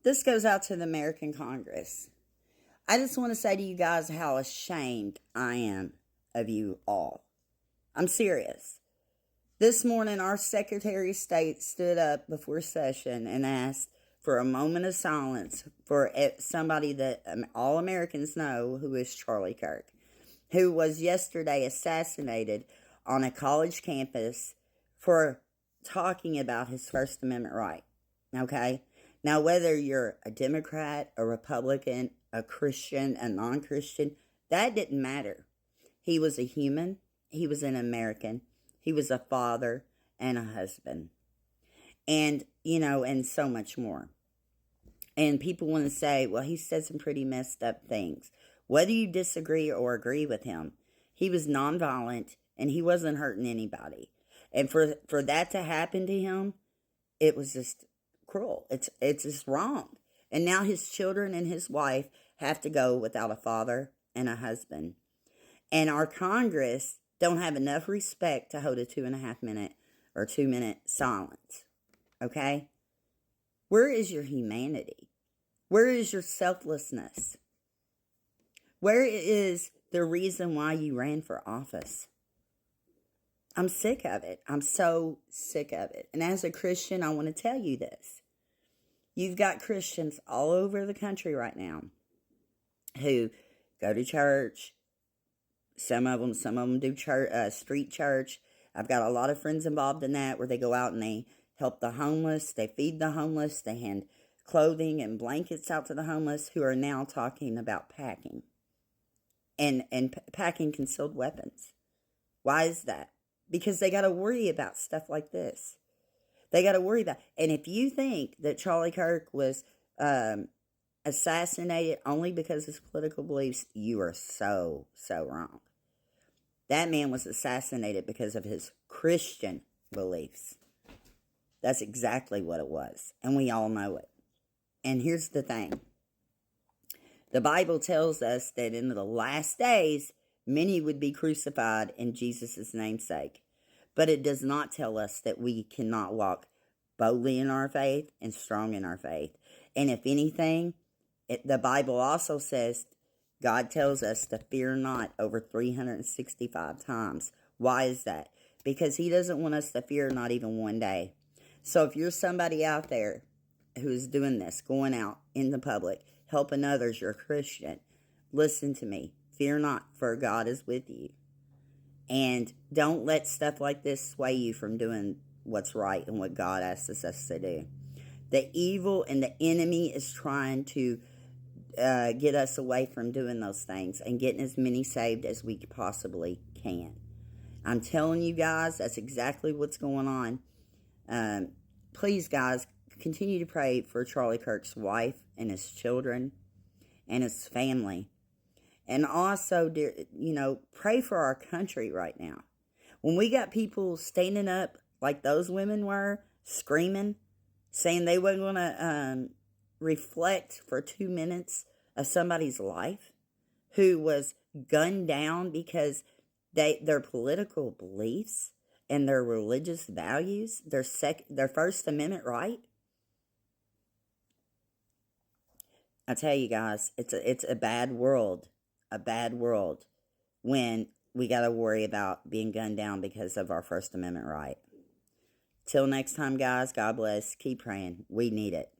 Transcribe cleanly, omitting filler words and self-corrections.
This goes out to the American Congress. I just want to say to you guys how ashamed I am of you all. I'm serious. This morning, our Secretary of State stood up before session and asked for a moment of silence for somebody that all Americans know, who is Charlie Kirk, who was yesterday assassinated on a college campus for talking about his First Amendment right. Okay? Now, whether you're a Democrat, a Republican, a Christian, a non-Christian, that didn't matter. He was a human. He was an American. He was a father and a husband. And, and so much more. And people want to say, well, he said some pretty messed up things. Whether you disagree or agree with him, he was nonviolent and he wasn't hurting anybody. And for that to happen to him, it was just cruel. It's just wrong. And now his children and his wife have to go without a father and a husband. And our Congress don't have enough respect to hold a 2.5 minute or 2 minute silence. Okay? Where is your humanity? Where is your selflessness? Where is the reason why you ran for office? I'm sick of it. I'm so sick of it. And as a Christian, I want to tell you this. You've got Christians all over the country right now who go to church. Some of them do church, street church. I've got a lot of friends involved in that where they go out and they help the homeless. They feed the homeless. They hand clothing and blankets out to the homeless who are now talking about packing and packing concealed weapons. Why is that? Because they got to worry about stuff like this. They got to worry about. And if you think that Charlie Kirk was assassinated only because of his political beliefs, you are so wrong. That man was assassinated because of his Christian beliefs. That's exactly what it was. And we all know it. And here's the thing. The Bible tells us that in the last days, many would be crucified in Jesus' namesake. But it does not tell us that we cannot walk boldly in our faith and strong in our faith. And if anything, the Bible also says, God tells us to fear not over 365 times. Why is that? Because he doesn't want us to fear not even one day. So if you're somebody out there who's doing this, going out in the public, helping others, you're a Christian, listen to me. Fear not, for God is with you. And don't let stuff like this sway you from doing what's right and what God asks us to do. The evil and the enemy is trying to get us away from doing those things and getting as many saved as we possibly can. I'm telling you guys, that's exactly what's going on. Please, guys, continue to pray for Charlie Kirk's wife and his children and his family. And also, pray for our country right now. When we got people standing up like those women were, screaming, saying they weren't going to reflect for 2 minutes of somebody's life who was gunned down because their political beliefs and their religious values, their First Amendment right. I tell you guys, it's a bad world. A bad world when we got to worry about being gunned down because of our First Amendment right. Till next time, guys, God bless. Keep praying. We need it.